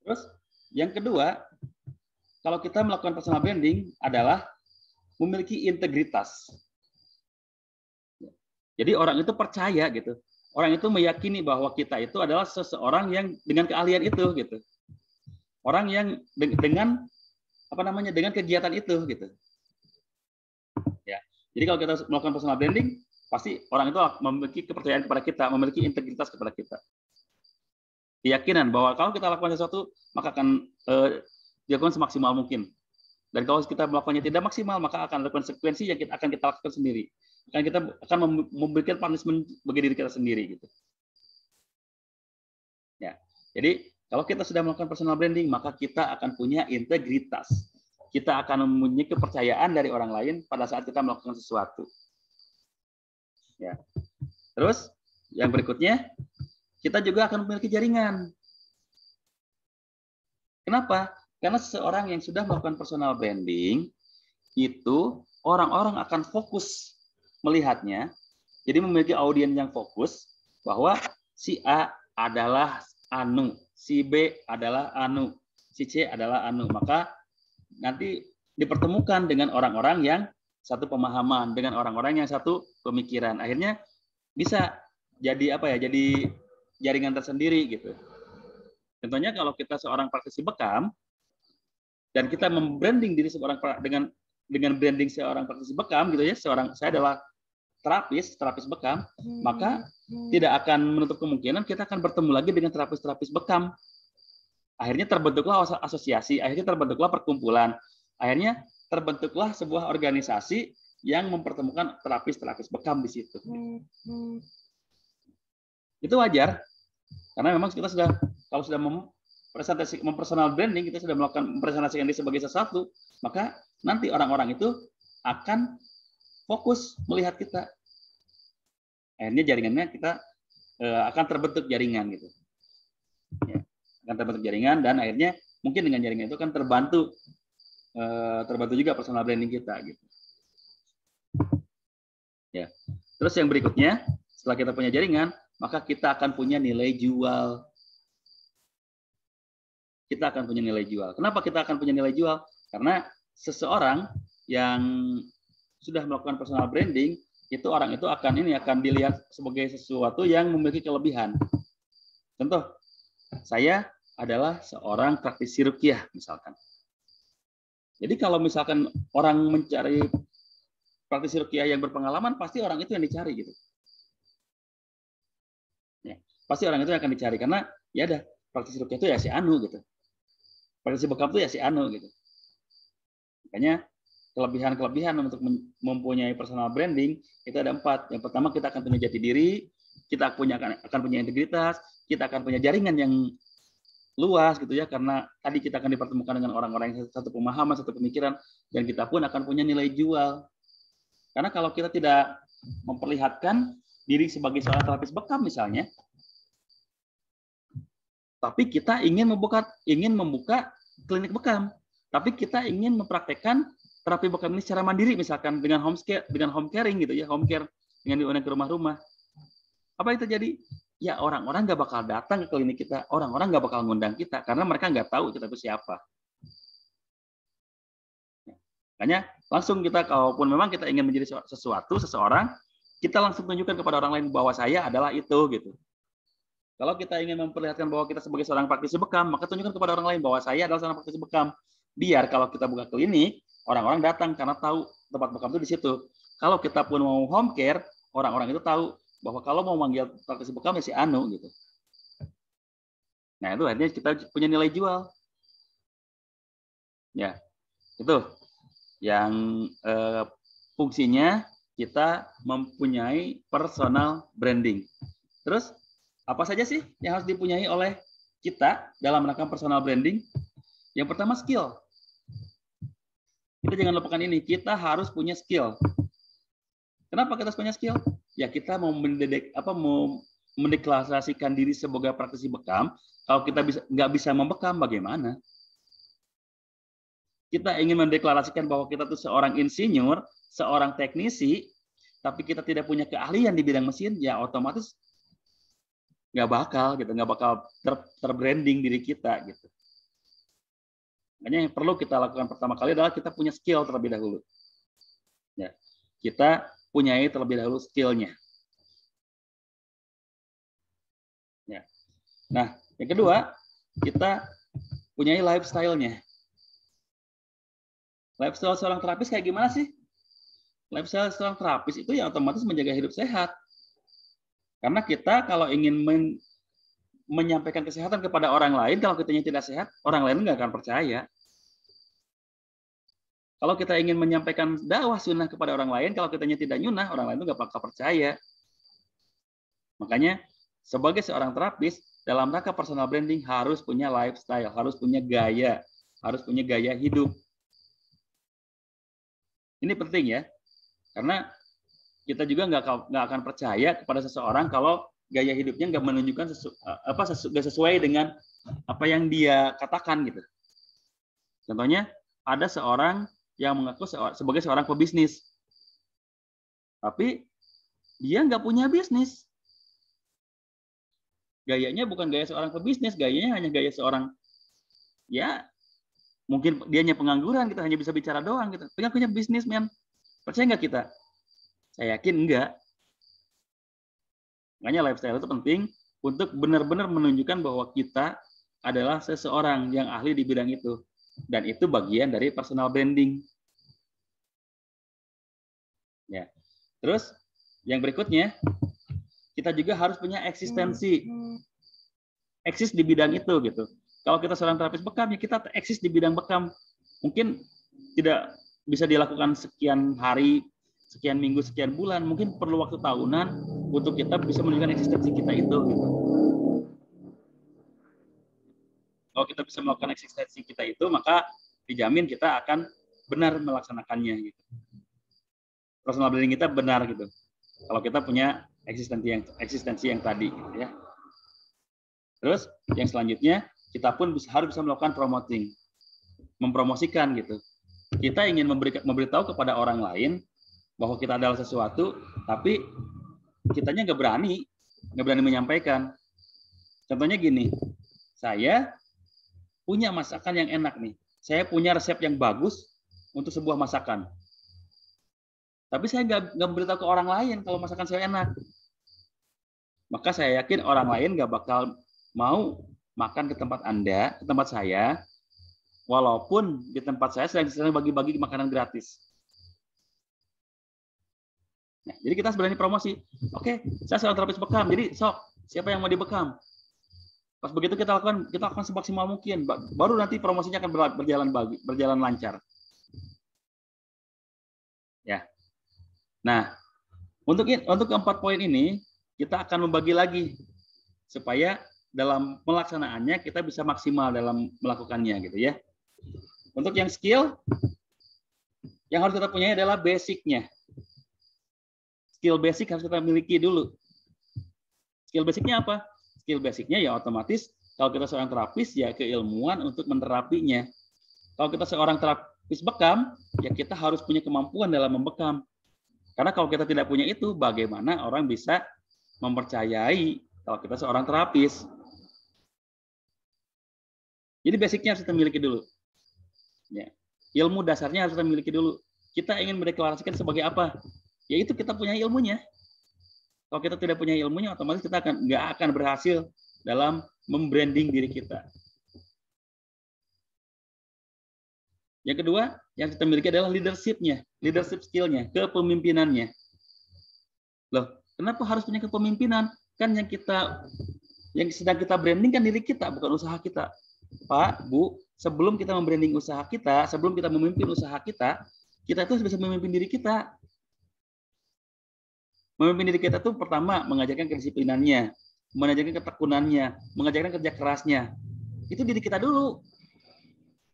Terus yang kedua, kalau kita melakukan personal branding adalah memiliki integritas. Jadi orang itu percaya gitu. Orang itu meyakini bahwa kita itu adalah seseorang yang dengan keahlian itu gitu. Orang yang dengan apa namanya dengan kegiatan itu gitu. Ya. Jadi kalau kita melakukan personal branding, pasti orang itu memiliki kepercayaan kepada kita, memiliki integritas kepada kita. Keyakinan bahwa kalau kita lakukan sesuatu, maka akan dilakukan semaksimal mungkin. Dan kalau kita melakukannya tidak maksimal, maka akan ada konsekuensi yang akan kita lakukan sendiri. Kita akan memberikan punishment bagi diri kita sendiri gitu. Ya. Jadi kalau kita sudah melakukan personal branding, maka kita akan punya integritas. Kita akan mempunyai kepercayaan dari orang lain pada saat kita melakukan sesuatu. Ya. Terus yang berikutnya, kita juga akan memiliki jaringan. Kenapa? Karena seseorang yang sudah melakukan personal branding, itu orang-orang akan fokus melihatnya, jadi memiliki audiens yang fokus bahwa si A adalah anu, si B adalah anu, si C adalah anu. Maka nanti dipertemukan dengan orang-orang yang satu pemahaman, dengan orang-orang yang satu pemikiran. Akhirnya bisa jadi apa ya? Jadi jaringan tersendiri gitu. Contohnya kalau kita seorang praktisi bekam dan kita membranding diri seorang dengan branding seorang praktisi bekam gitu ya, saya adalah terapis bekam, maka tidak akan menutup kemungkinan kita akan bertemu lagi dengan terapis bekam. Akhirnya terbentuklah asosiasi, akhirnya terbentuklah perkumpulan, akhirnya terbentuklah sebuah organisasi yang mempertemukan terapis bekam di situ. Itu wajar, karena memang kita sudah, kalau sudah mempersonal branding, kita sudah melakukan mempresentasikan diri sebagai sesuatu, maka nanti orang-orang itu akan fokus melihat kita. Akhirnya jaringannya kita akan terbentuk jaringan gitu. Ya, akan terbentuk jaringan dan akhirnya mungkin dengan jaringan itu kan terbantu juga personal branding kita gitu. Ya. Terus yang berikutnya, setelah kita punya jaringan, maka kita akan punya nilai jual. Kita akan punya nilai jual. Kenapa kita akan punya nilai jual? Karena seseorang yang sudah melakukan personal branding, itu orang itu akan dilihat sebagai sesuatu yang memiliki kelebihan. Contoh, saya adalah seorang praktisi ruqyah misalkan. Jadi kalau misalkan orang mencari praktisi ruqyah yang berpengalaman, pasti orang itu yang dicari gitu. Ya, pasti orang itu yang akan dicari karena ya ada praktisi ruqyah itu ya si anu gitu. Praktisi bekam itu ya si anu gitu. Makanya kelebihan untuk mempunyai personal branding itu ada 4. Yang pertama, kita akan punya jati diri, kita akan punya integritas, kita akan punya jaringan yang luas gitu ya, karena tadi kita akan dipertemukan dengan orang-orang yang satu pemahaman, satu pemikiran, dan kita pun akan punya nilai jual. Karena kalau kita tidak memperlihatkan diri sebagai seorang terapis bekam misalnya, tapi kita ingin membuka klinik bekam, tapi kita ingin mempraktekkan terapi bekam ini secara mandiri, misalkan dengan home caring gitu ya, home care dengan diundang ke rumah-rumah. Apa yang terjadi? Ya orang-orang nggak bakal datang ke klinik kita, orang-orang nggak bakal ngundang kita karena mereka nggak tahu kita itu siapa. Makanya langsung kita, kalaupun memang kita ingin menjadi seseorang, kita langsung tunjukkan kepada orang lain bahwa saya adalah itu gitu. Kalau kita ingin memperlihatkan bahwa kita sebagai seorang praktisi bekam, maka tunjukkan kepada orang lain bahwa saya adalah seorang praktisi bekam. Biar kalau kita buka klinik, orang-orang datang karena tahu tempat bekam itu di situ. Kalau kita pun mau home care, orang-orang itu tahu bahwa kalau mau manggil praktisi bekam ya si anu gitu. Nah itu akhirnya kita punya nilai jual. Ya, itu yang fungsinya kita mempunyai personal branding. Terus apa saja sih yang harus dipunyai oleh kita dalam melakukan personal branding? Yang pertama skill. Kita jangan lupakan ini, kita harus punya skill. Kenapa kita harus punya skill? Ya kita mau mendeklarasikan diri sebagai praktisi bekam, kalau kita nggak bisa membekam, bagaimana? Kita ingin mendeklarasikan bahwa kita tuh seorang insinyur, seorang teknisi, tapi kita tidak punya keahlian di bidang mesin, ya otomatis nggak bakal terbranding diri kita gitu. Makanya yang perlu kita lakukan pertama kali adalah kita punya skill terlebih dahulu. Ya, kita punyai terlebih dahulu skillnya. Ya. Nah, yang kedua, kita punyai lifestyle-nya. Lifestyle seorang terapis kayak gimana sih? Lifestyle seorang terapis itu ya otomatis menjaga hidup sehat. Karena kita kalau ingin menyampaikan kesehatan kepada orang lain, kalau kitanya tidak sehat, orang lain nggak akan percaya. Kalau kita ingin menyampaikan dakwah sunnah kepada orang lain, kalau kitanya tidak nyunah, orang lain itu nggak bakal percaya. Makanya, sebagai seorang terapis, dalam rangka personal branding harus punya lifestyle, harus punya gaya hidup. Ini penting ya, karena kita juga nggak akan percaya kepada seseorang kalau gaya hidupnya nggak menunjukkan nggak sesuai dengan apa yang dia katakan gitu. Contohnya ada seorang yang mengaku sebagai seorang pebisnis, tapi dia nggak punya bisnis. Gayanya bukan gaya seorang pebisnis, gayanya hanya gaya seorang, ya mungkin dianya pengangguran, kita hanya bisa bicara doang gitu. Tapi punya bisnis, men. Percaya nggak kita? Saya yakin enggak. Makanya lifestyle itu penting untuk benar-benar menunjukkan bahwa kita adalah seseorang yang ahli di bidang itu. Dan itu bagian dari personal branding. Ya. Terus yang berikutnya, kita juga harus punya eksistensi. Eksis di bidang itu gitu. Kalau kita seorang terapis bekam, ya kita eksis di bidang bekam. Mungkin tidak bisa dilakukan sekian hari, sekian minggu, sekian bulan. Mungkin perlu waktu tahunan untuk kita bisa menunjukkan eksistensi kita itu. Gitu. Kalau kita bisa melakukan eksistensi kita itu, maka dijamin kita akan benar melaksanakannya. Gitu. Personal branding kita benar gitu. Kalau kita punya eksistensi yang tadi, gitu ya. Terus yang selanjutnya kita pun harus bisa melakukan promoting, mempromosikan gitu. Kita ingin memberitahu kepada orang lain bahwa kita adalah sesuatu, tapi kitanya nggak berani menyampaikan. Contohnya gini, saya punya masakan yang enak nih, saya punya resep yang bagus untuk sebuah masakan, tapi saya nggak memberitahu ke orang lain kalau masakan saya enak. Maka saya yakin orang lain nggak bakal mau makan ke tempat Anda, ke tempat saya, walaupun di tempat saya sedang bagi-bagi makanan gratis. Nah, jadi kita sebenarnya promosi. Oke, saya seorang terapis bekam, jadi sok, siapa yang mau dibekam? Pas begitu kita lakukan semaksimal mungkin, baru nanti promosinya akan berjalan lancar. Ya. Nah, untuk 4 poin ini kita akan membagi lagi supaya dalam pelaksanaannya kita bisa maksimal dalam melakukannya gitu ya. Untuk yang skill yang harus kita punya adalah basicnya. Skill basic harus kita miliki dulu. Skill basicnya apa? Skill basicnya ya otomatis kalau kita seorang terapis ya keilmuan untuk menerapinya. Kalau kita seorang terapis bekam ya kita harus punya kemampuan dalam membekam. Karena kalau kita tidak punya itu bagaimana orang bisa mempercayai kalau kita seorang terapis. Jadi basicnya harus kita miliki dulu. Ya. Ilmu dasarnya harus kita miliki dulu. Kita ingin mendeklarasikan sebagai apa? Yaitu kita punya ilmunya. Kalau kita tidak punya ilmunya, otomatis kita nggak akan berhasil dalam membranding diri kita. Yang kedua, yang kita miliki adalah leadership-nya, leadership skill-nya, kepemimpinannya. Loh, kenapa harus punya kepemimpinan? Kan yang sedang kita branding kan diri kita, bukan usaha kita. Pak, Bu, sebelum kita membranding usaha kita, sebelum kita memimpin usaha kita itu harus bisa memimpin diri kita. Memimpin diri kita itu pertama mengajarkan kedisiplinannya, mengajarkan ketekunannya, mengajarkan kerja kerasnya. Itu diri kita dulu.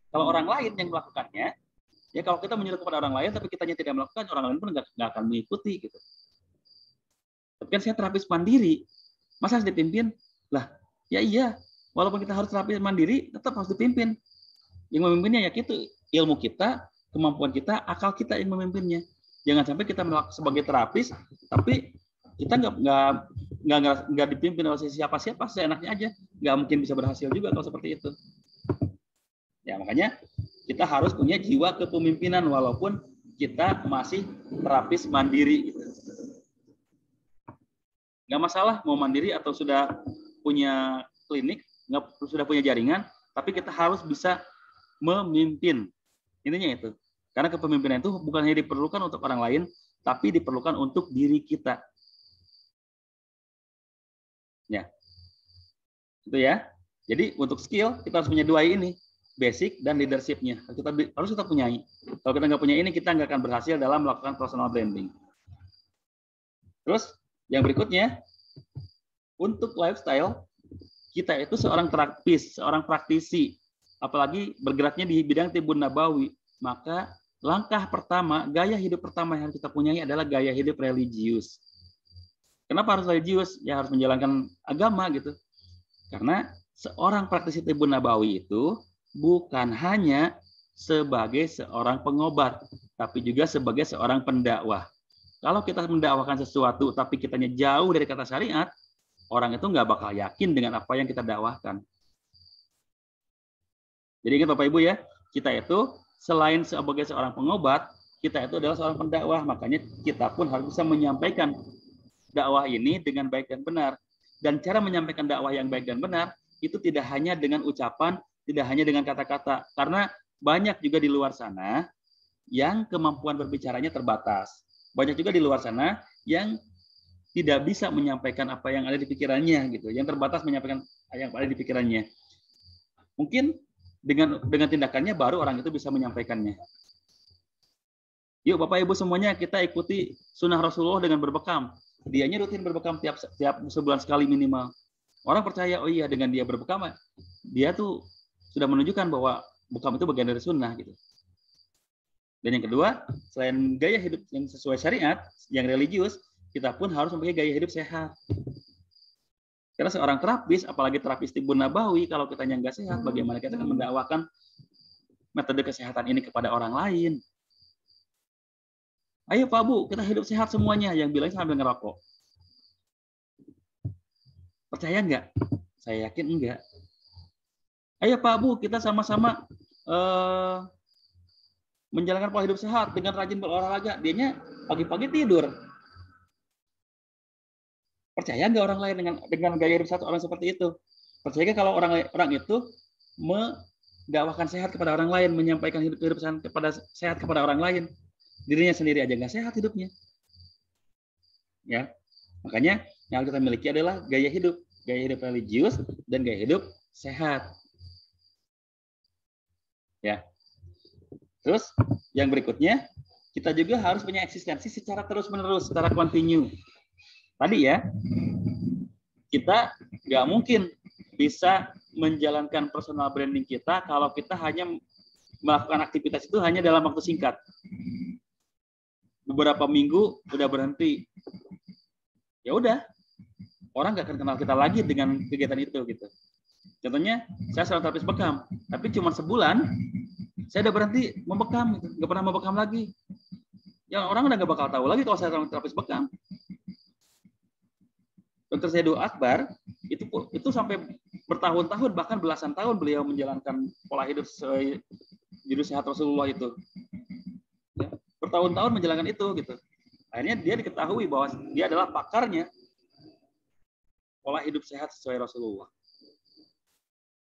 Kalau orang lain yang melakukannya, ya kalau kita menyuruh kepada orang lain tapi kitanya tidak melakukan, orang lain pun nggak akan mengikuti gitu. Tapi kan saya terapis mandiri, masa harus dipimpin? Lah, ya iya. Walaupun kita harus terapis mandiri, tetap harus dipimpin. Yang memimpinnya ya gitu, ilmu kita, kemampuan kita, akal kita yang memimpinnya. Jangan sampai kita sebagai terapis, tapi kita nggak dipimpin oleh siapa-siapa, seenaknya aja. Nggak mungkin bisa berhasil juga kalau seperti itu. Ya makanya kita harus punya jiwa kepemimpinan walaupun kita masih terapis mandiri. Nggak masalah mau mandiri atau sudah punya klinik, sudah punya jaringan, tapi kita harus bisa memimpin. Intinya itu. Karena kepemimpinan itu bukan hanya diperlukan untuk orang lain, tapi diperlukan untuk diri kita. Ya. Itu ya. Jadi untuk skill kita harus punya dua ini, basic dan leadership-nya. Harus kita punyai. Kalau kita nggak punya ini, kita nggak akan berhasil dalam melakukan personal branding. Terus yang berikutnya, untuk lifestyle, kita itu seorang terapis, seorang praktisi, apalagi bergeraknya di bidang Tibbun Nabawi, maka langkah pertama, gaya hidup pertama yang kita punyai adalah gaya hidup religius. Kenapa harus religius? Ya harus menjalankan agama gitu. Karena seorang praktisi Tibbun Nabawi itu bukan hanya sebagai seorang pengobat, tapi juga sebagai seorang pendakwah. Kalau kita mendakwakan sesuatu, tapi kitanya jauh dari kata syariat, orang itu nggak bakal yakin dengan apa yang kita dakwahkan. Jadi ingat Bapak Ibu ya, kita itu selain sebagai seorang pengobat, kita itu adalah seorang pendakwah. Makanya kita pun harus bisa menyampaikan dakwah ini dengan baik dan benar. Dan cara menyampaikan dakwah yang baik dan benar, itu tidak hanya dengan ucapan, tidak hanya dengan kata-kata. Karena banyak juga di luar sana yang kemampuan berbicaranya terbatas. Banyak juga di luar sana yang tidak bisa menyampaikan apa yang ada di pikirannya gitu, yang terbatas menyampaikan yang ada di pikirannya. Mungkin dengan tindakannya baru orang itu bisa menyampaikannya. Yuk Bapak Ibu semuanya kita ikuti sunnah Rasulullah dengan berbekam. Dianya rutin berbekam tiap sebulan sekali minimal. Orang percaya, oh iya dengan dia berbekam, dia tuh sudah menunjukkan bahwa bekam itu bagian dari sunnah gitu. Dan yang kedua, selain gaya hidup yang sesuai syariat, yang religius, kita pun harus memiliki gaya hidup sehat. Karena seorang terapis, apalagi terapis Tibbun Nabawi, kalau kita nggak sehat, bagaimana kita akan mendakwakan metode kesehatan ini kepada orang lain? Ayo Pak Bu, kita hidup sehat semuanya. Yang bilang sambil ngerokok. Percaya nggak? Saya yakin enggak. Ayo Pak Bu, kita sama-sama menjalankan pola hidup sehat dengan rajin berolahraga. Dianya pagi-pagi tidur. Percaya nggak orang lain dengan gaya hidup sehat orang seperti itu? Percaya nggak kalau orang itu mendakwakan sehat kepada orang lain, menyampaikan hidup sehat kepada orang lain, dirinya sendiri aja nggak sehat hidupnya? Ya, makanya yang kita miliki adalah gaya hidup religius dan gaya hidup sehat. Ya. Terus yang berikutnya, kita juga harus punya eksistensi secara terus-menerus, secara kontinu. Tadi ya, kita nggak mungkin bisa menjalankan personal branding kita kalau kita hanya melakukan aktivitas itu hanya dalam waktu singkat. Beberapa minggu udah berhenti. Ya udah, orang nggak akan kenal kita lagi dengan kegiatan itu gitu. Contohnya, saya seorang terapis bekam, tapi cuma sebulan saya udah berhenti membekam, gitu. Nggak pernah membekam lagi. Ya orang udah nggak bakal tahu lagi kalau saya seorang terapis bekam. Dr. Zaidul Akbar itu sampai bertahun-tahun bahkan belasan tahun beliau menjalankan pola hidup sesuai jurus sehat Rasulullah itu. Ya, bertahun-tahun menjalankan itu gitu. Akhirnya dia diketahui bahwa dia adalah pakarnya pola hidup sehat sesuai Rasulullah.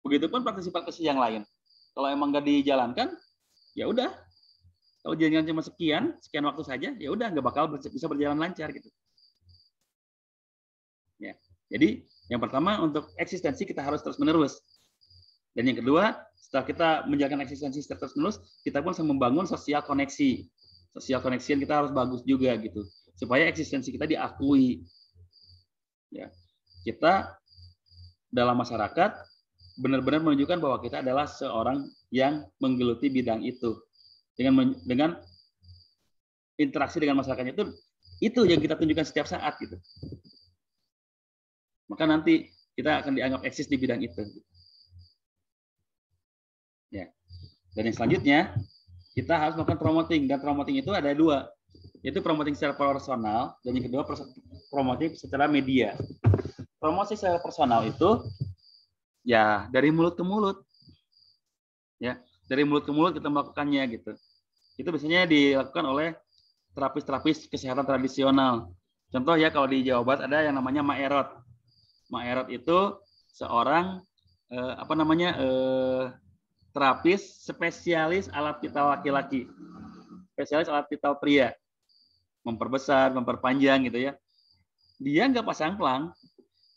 Begitupun praktisi-praktisi yang lain. Kalau emang nggak dijalankan, ya udah. Kalau jalankan cuma sekian waktu saja, ya udah nggak bakal bisa berjalan lancar gitu. Ya. Jadi yang pertama untuk eksistensi kita harus terus-menerus. Dan yang kedua, setelah kita menjalankan eksistensi secara terus-menerus, kita pun harus membangun sosial koneksi. Sosial koneksi yang kita harus bagus juga gitu. Supaya eksistensi kita diakui. Ya. Kita dalam masyarakat benar-benar menunjukkan bahwa kita adalah seorang yang menggeluti bidang itu. Dengan interaksi dengan masyarakatnya itu yang kita tunjukkan setiap saat gitu. Maka nanti kita akan dianggap eksis di bidang itu. Ya. Dan yang selanjutnya, kita harus melakukan promoting. Dan promoting itu ada dua. Yaitu promoting secara personal, dan yang kedua promoting secara media. Promosi secara personal itu, ya dari mulut ke mulut. Ya. dari mulut ke mulut kita melakukannya gitu. Itu biasanya dilakukan oleh terapis-terapis kesehatan tradisional. Contoh ya, kalau di Jawa Barat ada yang namanya Maerot. Maerot itu seorang terapis spesialis alat vital laki-laki, spesialis alat vital pria, memperbesar, memperpanjang gitu ya. Dia nggak pasang pelang,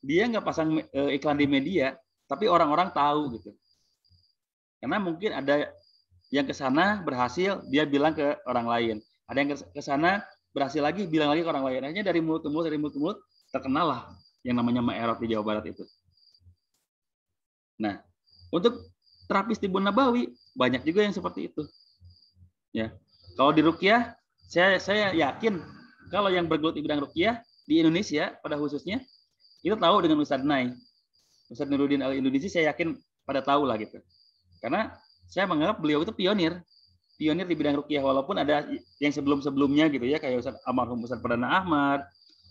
dia nggak pasang iklan di media, tapi orang-orang tahu gitu. Karena mungkin ada yang ke sana berhasil, dia bilang ke orang lain. Ada yang ke sana berhasil lagi, bilang lagi ke orang lain. Akhirnya dari mulut ke mulut, terkenal lah yang namanya Maerot di Jawa Barat itu. Nah, untuk terapis Tibun Nabawi, banyak juga yang seperti itu. Ya, kalau di Ruqyah, saya yakin kalau yang bergelut di bidang Ruqyah di Indonesia pada khususnya, itu tahu dengan Ustadz Nai. Ustadz Nuruddin Al-Indonesia, saya yakin pada tahu lah gitu. Karena saya menganggap beliau itu pionir di bidang ruqyah, walaupun ada yang sebelum-sebelumnya gitu ya, kayak Ustadz almarhum Ustadz Perdana Ahmad,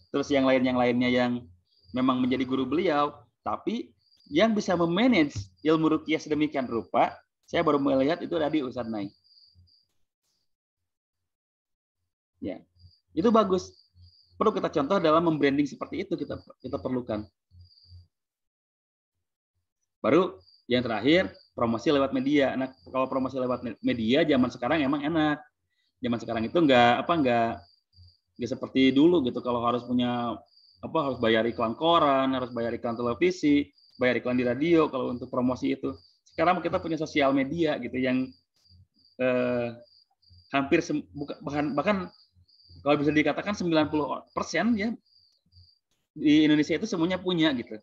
terus yang lainnya yang memang menjadi guru beliau, tapi yang bisa memanage ilmu ruqyah sedemikian rupa, saya baru melihat itu tadi Ustadz Nai. Ya, itu bagus. Perlu kita contoh dalam membranding seperti itu, kita perlukan. Baru yang terakhir, promosi lewat media. Nah, kalau promosi lewat media zaman sekarang emang enak. Zaman sekarang itu nggak seperti dulu gitu. Kalau harus harus bayar iklan koran, harus bayar iklan televisi, bayar iklan di radio kalau untuk promosi itu. Sekarang kita punya sosial media gitu yang hampir bahkan kalau bisa dikatakan 90% ya di Indonesia itu semuanya punya gitu.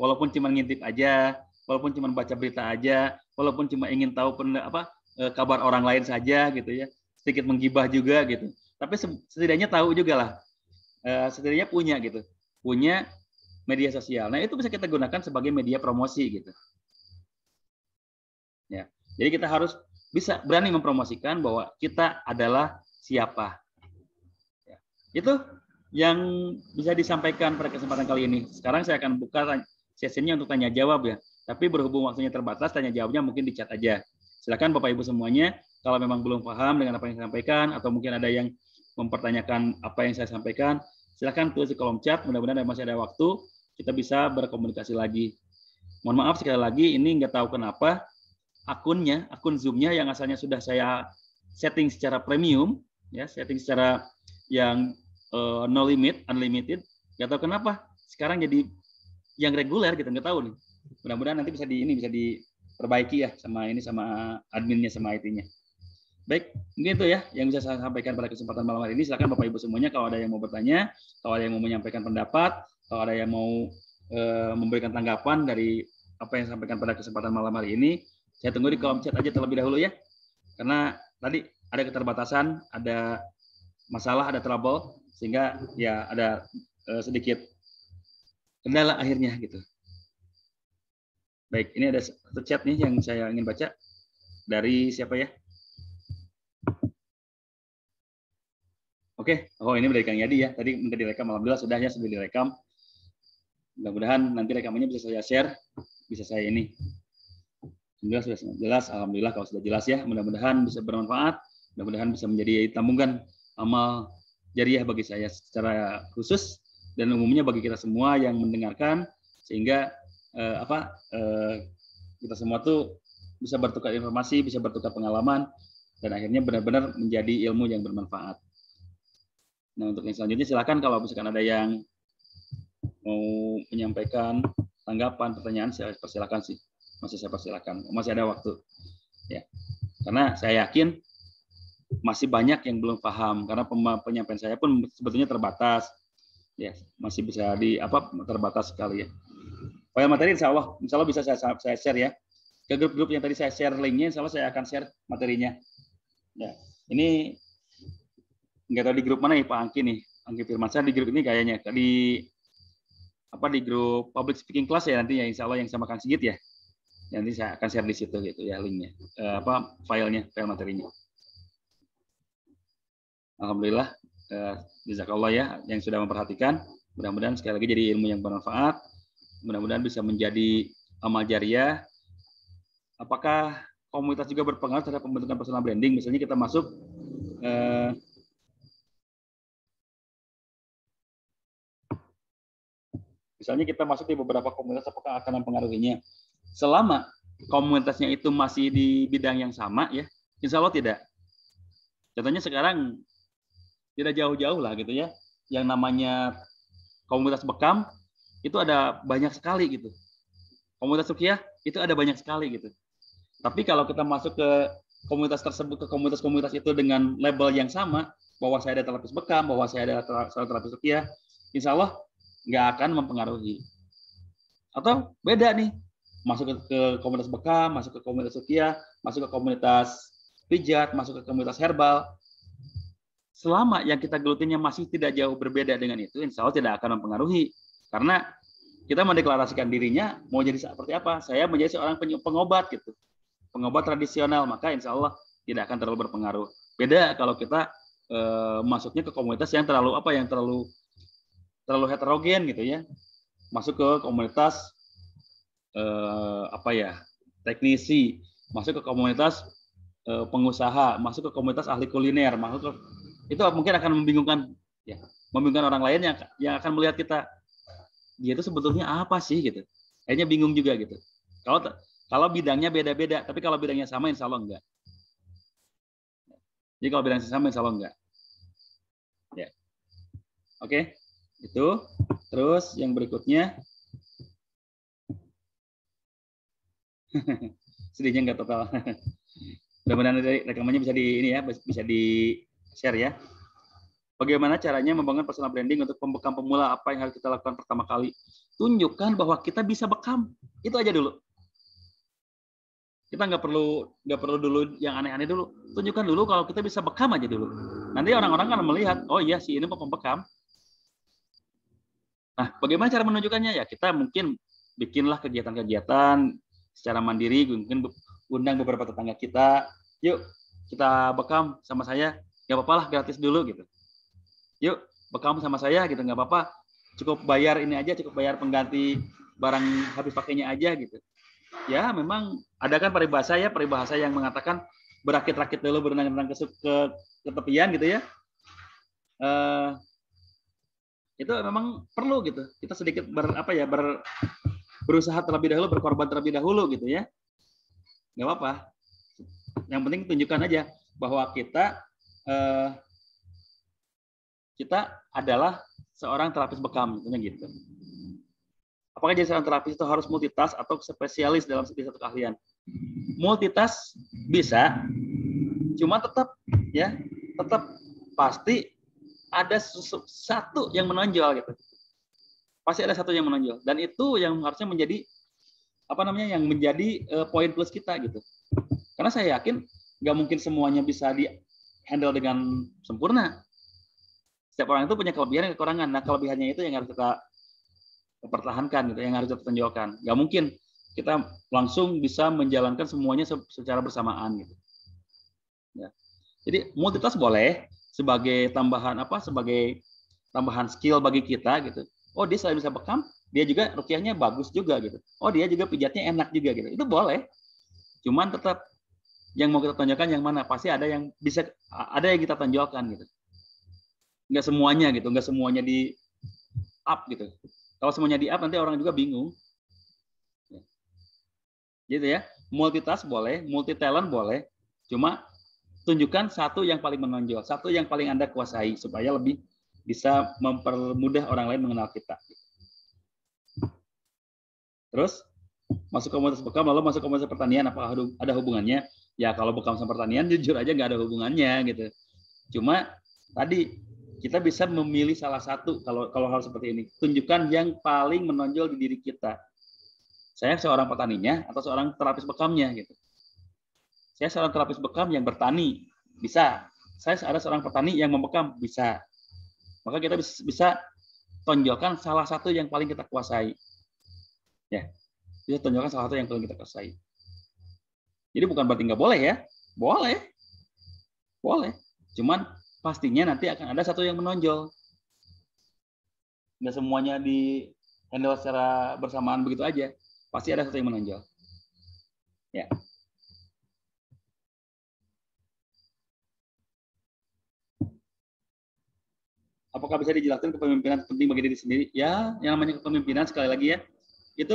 Walaupun cuma ngintip aja, walaupun cuma baca berita aja, walaupun cuma ingin tahu kabar orang lain saja gitu ya, sedikit menggibah juga gitu. Tapi setidaknya tahu juga lah, setidaknya punya media sosial. Nah itu bisa kita gunakan sebagai media promosi gitu. Ya, jadi kita harus bisa berani mempromosikan bahwa kita adalah siapa. Ya. Itu yang bisa disampaikan pada kesempatan kali ini. Sekarang saya akan buka sesinya untuk tanya jawab ya. Tapi berhubung waktunya terbatas, tanya jawabnya mungkin di chat aja. Silakan Bapak Ibu semuanya, kalau memang belum paham dengan apa yang saya sampaikan, atau mungkin ada yang mempertanyakan apa yang saya sampaikan, silakan tulis di kolom chat. Mudah-mudahan masih ada waktu, kita bisa berkomunikasi lagi. Mohon maaf sekali lagi, ini nggak tahu kenapa akun Zoom-nya yang asalnya sudah saya setting secara premium, ya, setting secara yang no limit, unlimited, nggak tahu kenapa sekarang jadi yang reguler gitu, nggak tahu nih. Mudah-mudahan nanti bisa diperbaiki ya sama adminnya, sama IT-nya. Baik, mungkin itu ya yang bisa saya sampaikan pada kesempatan malam hari ini. Silakan Bapak Ibu semuanya kalau ada yang mau bertanya, kalau ada yang mau menyampaikan pendapat, kalau ada yang mau memberikan tanggapan dari apa yang saya sampaikan pada kesempatan malam hari ini, saya tunggu di kolom chat aja terlebih dahulu ya. Karena tadi ada keterbatasan, ada masalah, ada trouble, sehingga ya ada sedikit kendala akhirnya gitu. Baik, ini ada satu chat nih yang saya ingin baca dari siapa ya? Oke, ini dari Kang Yadi ya. Tadi minta direkam, alhamdulillah sudah direkam. Mudah-mudahan nanti rekamannya bisa saya share, bisa saya ini. Alhamdulillah sudah jelas, alhamdulillah kalau sudah jelas ya. Mudah-mudahan bisa bermanfaat, mudah-mudahan bisa menjadi tabungan amal jariah bagi saya secara khusus dan umumnya bagi kita semua yang mendengarkan, sehingga kita semua tuh bisa bertukar informasi, bisa bertukar pengalaman, dan akhirnya benar-benar menjadi ilmu yang bermanfaat. Nah, untuk yang selanjutnya silakan kalau misalkan ada yang mau menyampaikan tanggapan, pertanyaan, saya persilakan sih. Saya persilakan, masih ada waktu. Ya. Karena saya yakin masih banyak yang belum paham, karena penyampaian saya pun sebetulnya terbatas. Ya, masih bisa terbatas sekali ya. File materi insya Allah bisa saya share ya. Ke grup-grup yang tadi saya share linknya, insya Allah saya akan share materinya. Ya, ini nggak tahu di grup mana ya Pak Angki nih, Angki Firmansyah di grup ini kayaknya di grup public speaking class ya nanti ya, insya Allah yang sama Kang Sigit ya. Nanti saya akan share di situ gitu ya linknya, file materinya. Alhamdulillah, jazakallah ya yang sudah memperhatikan. Mudah-mudahan sekali lagi jadi ilmu yang bermanfaat. Mudah-mudahan bisa menjadi amal jariah. Apakah komunitas juga berpengaruh terhadap pembentukan personal branding. Misalnya kita masuk di beberapa komunitas, apakah akan mempengaruhinya? Selama komunitasnya itu masih di bidang yang sama, ya, insya Allah tidak. Contohnya sekarang tidak jauh-jauh lah gitu ya, yang namanya komunitas bekam itu ada banyak sekali gitu. Komunitas ruqyah itu ada banyak sekali gitu. Tapi kalau kita masuk ke komunitas tersebut, ke komunitas-komunitas itu dengan label yang sama, bahwa saya ada terapis bekam, bahwa saya ada terapis ruqyah, insya Allah nggak akan mempengaruhi. Atau beda nih, masuk ke komunitas bekam, masuk ke komunitas ruqyah, masuk ke komunitas pijat, masuk ke komunitas herbal. Selama yang kita gelutinnya masih tidak jauh berbeda dengan itu, insya Allah tidak akan mempengaruhi. Karena kita mendeklarasikan dirinya mau jadi seperti apa. Saya menjadi seorang pengobat gitu, pengobat tradisional, maka insya Allah tidak akan terlalu berpengaruh. Beda kalau kita masuknya ke komunitas yang terlalu heterogen gitu ya, masuk ke komunitas teknisi, masuk ke komunitas pengusaha, masuk ke komunitas ahli kuliner, itu mungkin akan membingungkan orang lain yang akan melihat kita, dia itu sebetulnya apa sih gitu. Kayaknya bingung juga gitu. Kalau bidangnya beda-beda, tapi kalau bidangnya sama insya Allah enggak. Jadi kalau bidangnya sama insya Allah enggak. Ya. Oke, itu. Terus yang berikutnya, sedihnya enggak total. Mudah-mudahan rekamannya bisa di share ya. Bagaimana caranya membangun personal branding untuk pembekam pemula? Apa yang harus kita lakukan pertama kali? Tunjukkan bahwa kita bisa bekam. Itu aja dulu. Kita nggak perlu dulu yang aneh-aneh dulu. Tunjukkan dulu kalau kita bisa bekam aja dulu. Nanti orang-orang kan melihat, oh iya si ini mau pembekam. Nah, bagaimana cara menunjukkannya? Ya kita mungkin bikinlah kegiatan-kegiatan secara mandiri, mungkin undang beberapa tetangga kita, yuk kita bekam sama saya, nggak apa-apa lah, gratis dulu gitu. Yuk bekam sama saya gitu, nggak apa-apa, cukup bayar ini aja, cukup bayar pengganti barang habis pakainya aja gitu. Ya memang ada kan peribahasa yang mengatakan berakit-rakit dulu berenang-renang ke tepian gitu ya. Itu memang perlu gitu. Kita sedikit berusaha terlebih dahulu, berkorban terlebih dahulu gitu ya. Nggak apa-apa. Yang penting tunjukkan aja bahwa kita adalah seorang terapis bekam, gitu. Apakah jadi seorang terapis itu harus multitask atau spesialis dalam satu keahlian? Multitask bisa, cuma tetap pasti ada satu yang menonjol gitu. Pasti ada satu yang menonjol, dan itu yang harusnya menjadi yang menjadi poin plus kita gitu. Karena saya yakin nggak mungkin semuanya bisa di handle dengan sempurna. Setiap orang itu punya kelebihan dan kekurangan. Nah, kelebihannya itu yang harus kita pertahankan gitu, yang harus kita tonjolkan. Nggak mungkin kita langsung bisa menjalankan semuanya secara bersamaan gitu. Ya. Jadi multitask boleh sebagai tambahan skill bagi kita gitu. Oh, dia selain bisa bekam, dia juga ruqyahnya bagus juga gitu. Oh, dia juga pijatnya enak juga gitu. Itu boleh. Cuman tetap yang mau kita tonjolkan yang mana? Pasti ada yang kita tonjolkan gitu. Nggak semuanya gitu, nggak semuanya di up gitu. Kalau semuanya di up nanti orang juga bingung. Gitu ya. Multitask boleh, multi talent boleh. Cuma tunjukkan satu yang paling menonjol, satu yang paling Anda kuasai supaya lebih bisa mempermudah orang lain mengenal kita. Terus masuk komunitas bekam, lalu masuk komunitas pertanian, apakah ada hubungannya? Ya kalau bekam sama pertanian jujur aja nggak ada hubungannya gitu. Cuma tadi kita bisa memilih salah satu kalau hal seperti ini. Tunjukkan yang paling menonjol di diri kita. Saya seorang petaninya atau seorang terapis bekamnya gitu. Saya seorang terapis bekam yang bertani, bisa. Saya ada seorang petani yang membekam, bisa. Maka kita bisa tonjolkan salah satu yang paling kita kuasai. Ya, bisa tonjolkan salah satu yang paling kita kuasai. Jadi bukan berarti nggak boleh ya, boleh. Cuman pastinya nanti akan ada satu yang menonjol. Nggak semuanya di handle secara bersamaan begitu aja. Pasti ada satu yang menonjol. Ya. Apakah bisa dijelaskan kepemimpinan penting bagi diri sendiri? Ya, yang namanya kepemimpinan sekali lagi ya, itu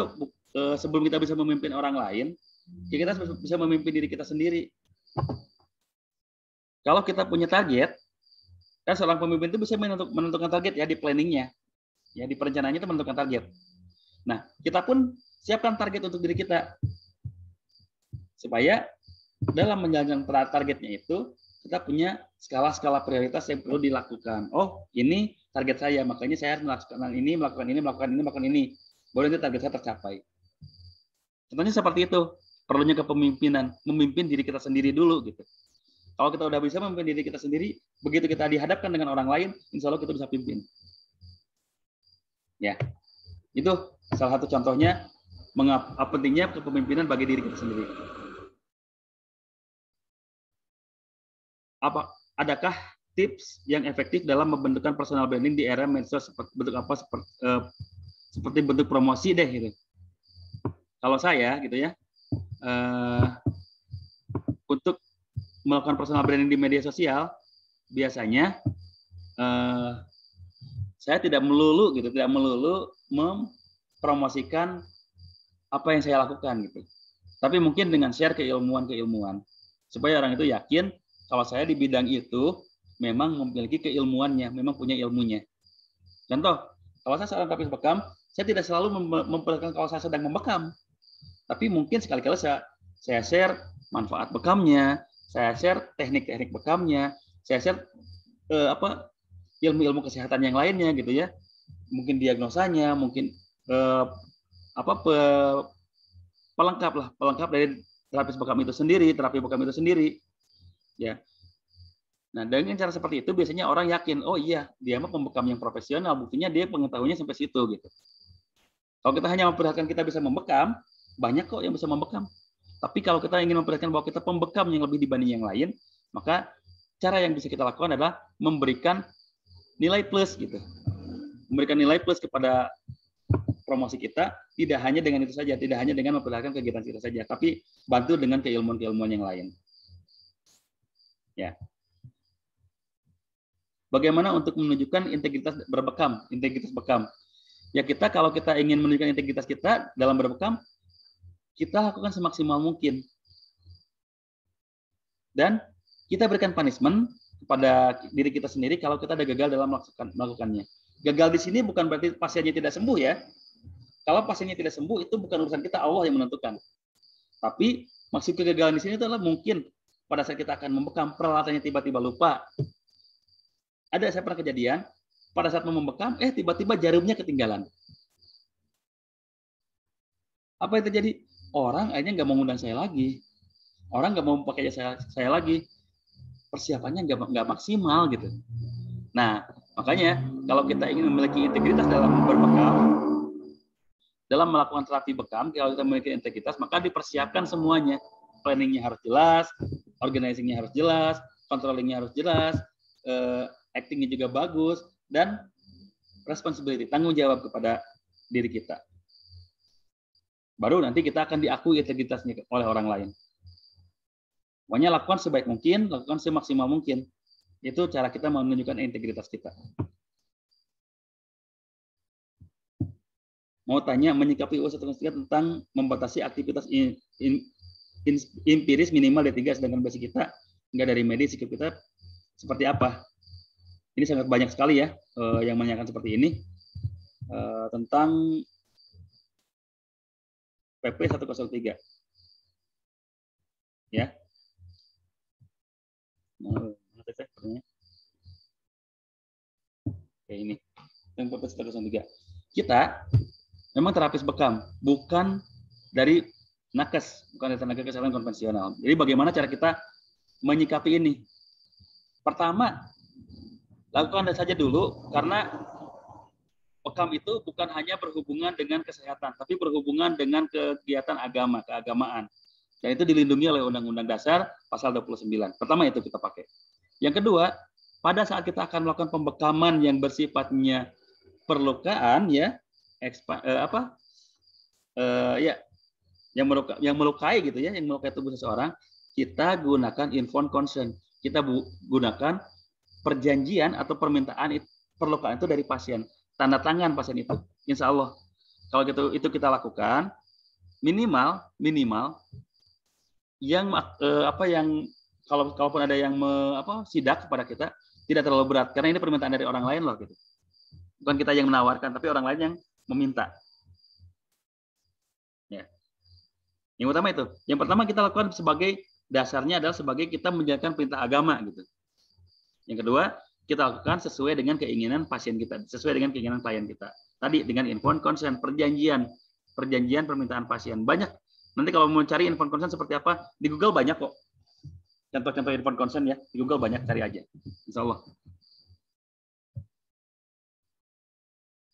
sebelum kita bisa memimpin orang lain, ya kita bisa memimpin diri kita sendiri. Kalau kita punya target, kan seorang pemimpin itu bisa menentukan target ya di planningnya, ya di perencanaannya itu menentukan target. Nah, kita pun siapkan target untuk diri kita supaya dalam menjalankan targetnya itu kita punya skala-skala prioritas yang perlu dilakukan. Oh, ini target saya, makanya saya harus melakukan ini, melakukan ini, melakukan ini, melakukan ini. Baru nanti target saya tercapai. Contohnya seperti itu. Perlunya kepemimpinan, memimpin diri kita sendiri dulu gitu. Kalau kita udah bisa memimpin diri kita sendiri, begitu kita dihadapkan dengan orang lain, insya Allah kita bisa pimpin. Ya, itu salah satu contohnya mengapa pentingnya kepemimpinan bagi diri kita sendiri. Adakah tips yang efektif dalam membentukkan personal branding di era medsos bentuk apa seperti bentuk promosi deh gitu. Kalau saya gitu ya, untuk melakukan personal branding di media sosial biasanya saya tidak melulu mempromosikan apa yang saya lakukan gitu. Tapi mungkin dengan share keilmuan supaya orang itu yakin kalau saya di bidang itu memang memiliki keilmuannya, memang punya ilmunya. Contoh, kalau saya seorang terapis bekam, saya tidak selalu memperlihatkan kalau saya sedang membekam. Tapi mungkin sekali-kali saya share manfaat bekamnya, saya share teknik-teknik bekamnya, saya share ilmu-ilmu kesehatan yang lainnya gitu ya. Mungkin diagnosanya, mungkin pelengkap dari terapis bekam itu sendiri, terapi bekam itu sendiri. Ya. Nah, dengan cara seperti itu biasanya orang yakin, oh iya, dia mah pembekam yang profesional, buktinya dia pengetahuannya sampai situ gitu. Kalau kita hanya memperlihatkan kita bisa membekam, banyak kok yang bisa membekam. Tapi kalau kita ingin memperlihatkan bahwa kita pembekam yang lebih dibanding yang lain, maka cara yang bisa kita lakukan adalah memberikan nilai plus gitu. Memberikan nilai plus kepada promosi kita, tidak hanya dengan itu saja, tidak hanya dengan memperlihatkan kegiatan kita saja, tapi bantu dengan keilmuan-keilmuan yang lain. Ya. Bagaimana untuk menunjukkan integritas bekam? Ya kita kalau kita ingin menunjukkan integritas kita dalam berbekam, kita lakukan semaksimal mungkin. Dan kita berikan punishment kepada diri kita sendiri kalau kita ada gagal dalam melakukannya. Gagal di sini bukan berarti pasiennya tidak sembuh ya. Kalau pasiennya tidak sembuh itu bukan urusan kita, Allah yang menentukan. Tapi maksud kegagalan di sini adalah mungkin pada saat kita akan membekam, peralatannya tiba-tiba lupa. Saya pernah kejadian, pada saat mau membekam, tiba-tiba jarumnya ketinggalan. Apa yang terjadi? Orang akhirnya nggak mau ngundang saya lagi. Orang nggak mau pakai jasa saya lagi. Persiapannya nggak maksimal gitu. Nah, makanya kalau kita ingin memiliki integritas dalam berbekam, dalam melakukan terapi bekam, kalau kita memiliki integritas, maka dipersiapkan semuanya. Planningnya harus jelas, organizingnya harus jelas, controllingnya harus jelas, actingnya juga bagus, dan responsibility, tanggung jawab kepada diri kita. Baru nanti kita akan diakui integritasnya oleh orang lain. Pokoknya lakukan sebaik mungkin, lakukan semaksimal mungkin. Itu cara kita menunjukkan integritas kita. Mau tanya, menyikapi UU 103 tentang membatasi aktivitas empiris minimal D3, sedangkan basic kita enggak dari medis, kita seperti apa? Ini sangat banyak sekali ya yang menanyakan seperti ini tentang PP 103. Ya. Oke, ini yang PP 103. Kita memang terapis bekam, bukan dari nakes, bukan dari tenaga kesehatan konvensional. Jadi bagaimana cara kita menyikapi ini? Pertama, lakukan saja dulu, karena bekam itu bukan hanya berhubungan dengan kesehatan, tapi berhubungan dengan kegiatan keagamaan. Dan itu dilindungi oleh Undang-Undang Dasar Pasal 29. Pertama itu kita pakai. Yang kedua, pada saat kita akan melakukan pembekaman yang bersifatnya perlukaan, ya, yang melukai gitu ya, yang melukai tubuh seseorang, kita gunakan informed consent. Kita gunakan perjanjian atau permintaan perlukan itu dari pasien, tanda tangan pasien itu. Insya Allah kalau itu kita lakukan, minimal yang yang kalaupun ada yang sidak kepada kita tidak terlalu berat, karena ini permintaan dari orang lain loh gitu. Bukan kita yang menawarkan, tapi orang lain yang meminta. Ya. Yang utama itu. Yang pertama kita lakukan sebagai dasarnya adalah sebagai kita menjalankan perintah agama gitu. Yang kedua, kita lakukan sesuai dengan keinginan pasien kita, sesuai dengan keinginan klien kita. Tadi dengan informed consent, perjanjian permintaan pasien. Banyak. Nanti kalau mau cari informed consent seperti apa, di Google banyak kok. Contoh-contoh informed consent ya, di Google banyak, cari aja. Insya Allah.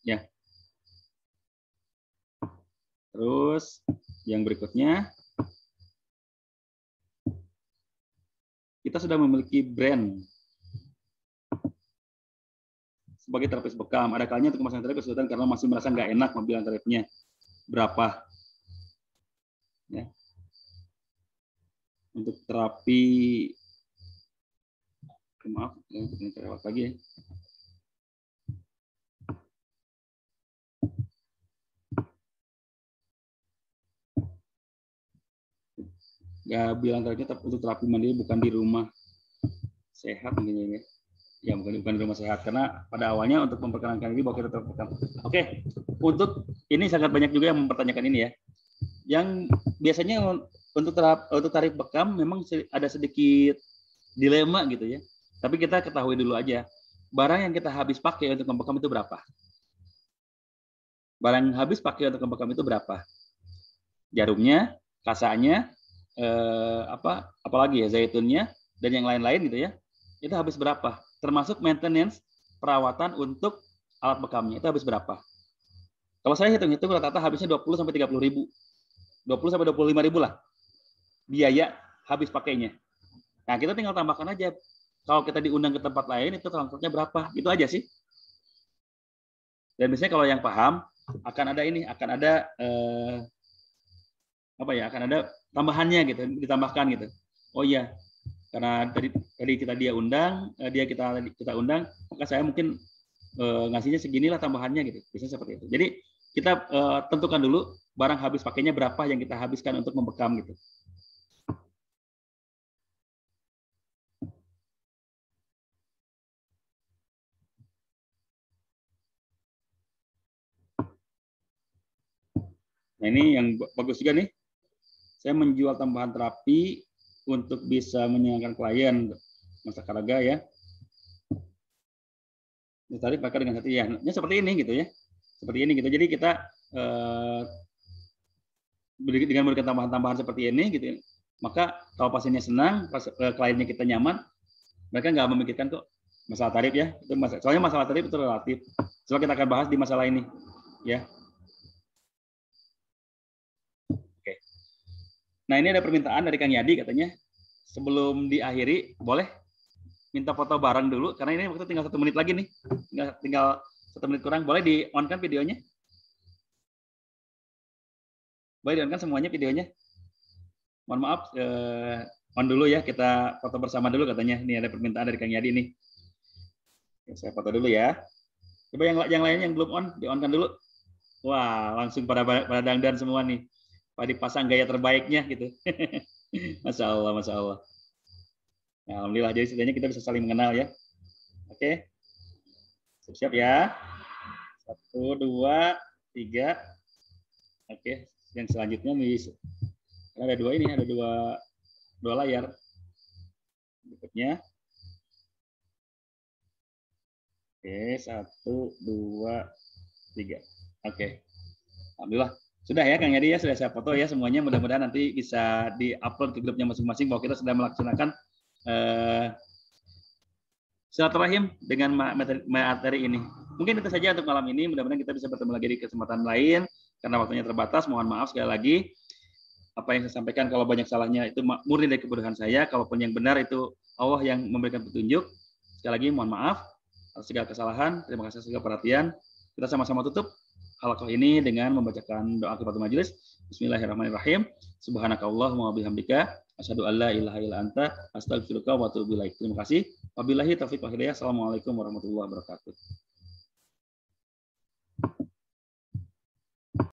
Ya. Terus yang berikutnya, kita sudah memiliki brand sebagai terapis bekam. Ada kalanya untuk memasang tarif kesulitan karena masih merasa nggak enak mau bilang tarifnya berapa. Ya. Untuk terapi, maaf, ini terlewat lagi ya. Ya bilang tarifnya untuk terapi mandiri bukan di rumah sehat mungkin ya. Ya bukan di rumah sehat, karena pada awalnya untuk memperkenalkan diri bahwa kita terpekam. Oke, untuk ini sangat banyak juga yang mempertanyakan ini ya. Yang biasanya untuk tarif bekam memang ada sedikit dilema gitu ya. Tapi kita ketahui dulu aja, barang yang kita habis pakai untuk membekam itu berapa? Barang yang habis pakai untuk membekam itu berapa? Jarumnya, kasanya, apalagi ya, zaitunnya dan yang lain-lain gitu ya. Itu habis berapa? Termasuk maintenance, perawatan untuk alat bekamnya itu habis berapa? Kalau saya hitung-hitung rata-rata habisnya 20 sampai 30 ribu. 20 sampai 25 ribu lah biaya habis pakainya. Nah, kita tinggal tambahkan aja. Kalau kita diundang ke tempat lain itu transportnya berapa? Itu aja sih. Dan biasanya kalau yang paham akan ada akan ada tambahannya gitu, ditambahkan gitu. Oh iya, karena tadi dia kita undang, maka saya mungkin ngasihnya seginilah tambahannya gitu. Biasanya seperti itu. Jadi kita tentukan dulu barang habis pakainya berapa yang kita habiskan untuk membekam gitu. Nah ini yang bagus juga nih. Saya menjual tambahan terapi untuk bisa menyenangkan klien masa karaga ya. Tarik maka dengan hati ya. Ini seperti ini gitu ya. Seperti ini gitu. Jadi kita dengan memberikan tambahan-tambahan seperti ini gitu ya. Maka kalau pasiennya senang, kliennya kita nyaman, mereka nggak memikirkan kok masalah tarif ya. Itu soalnya masalah tarif itu relatif. Coba kita akan bahas di masalah ini ya. Oke. Nah ini ada permintaan dari Kang Yadi katanya sebelum diakhiri boleh minta foto bareng dulu karena ini waktu tinggal 1 menit lagi nih, tinggal 1 menit kurang. Boleh di on kan videonya? Boleh di on kan semuanya videonya? Mohon maaf, on dulu ya, kita foto bersama dulu katanya. Ini ada permintaan dari Kang Yadi nih. Ya, saya foto dulu ya. Coba yang lain yang belum on, di on kan dulu. Wah langsung pada dangdan semua nih. Pada dipasang gaya terbaiknya gitu. Masya Allah, Masya Allah. Nah, alhamdulillah, jadi setidaknya kita bisa saling mengenal ya. Oke, siap ya. 1, 2, 3. Oke, yang selanjutnya ada 2 ini, ada dua layar. Berikutnya. Oke, 1, 2, 3. Oke, alhamdulillah. Sudah ya Kang Yadi ya, sudah saya foto ya semuanya. Mudah-mudahan nanti bisa di-upload ke grupnya masing-masing bahwa kita sudah melaksanakan silaturahim dengan materi ini. Mungkin itu saja untuk malam ini. Mudah-mudahan kita bisa bertemu lagi di kesempatan lain. Karena waktunya terbatas, mohon maaf sekali lagi. Apa yang saya sampaikan kalau banyak salahnya itu murni dari kebodohan saya. Kalaupun yang benar itu Allah yang memberikan petunjuk. Sekali lagi mohon maaf atas segala kesalahan. Terima kasih segala perhatian. Kita sama-sama tutup halaqah ini dengan membacakan doa kifaratul majelis. Bismillahirrahmanirrahim. Subhanakallahumma wa bihamdika asyhadu an la ilaha illa anta astaghfiruka wa atubu ilaik. Terima kasih. Wabillahi taufiq wal hidayah. Assalamualaikum warahmatullahi wabarakatuh.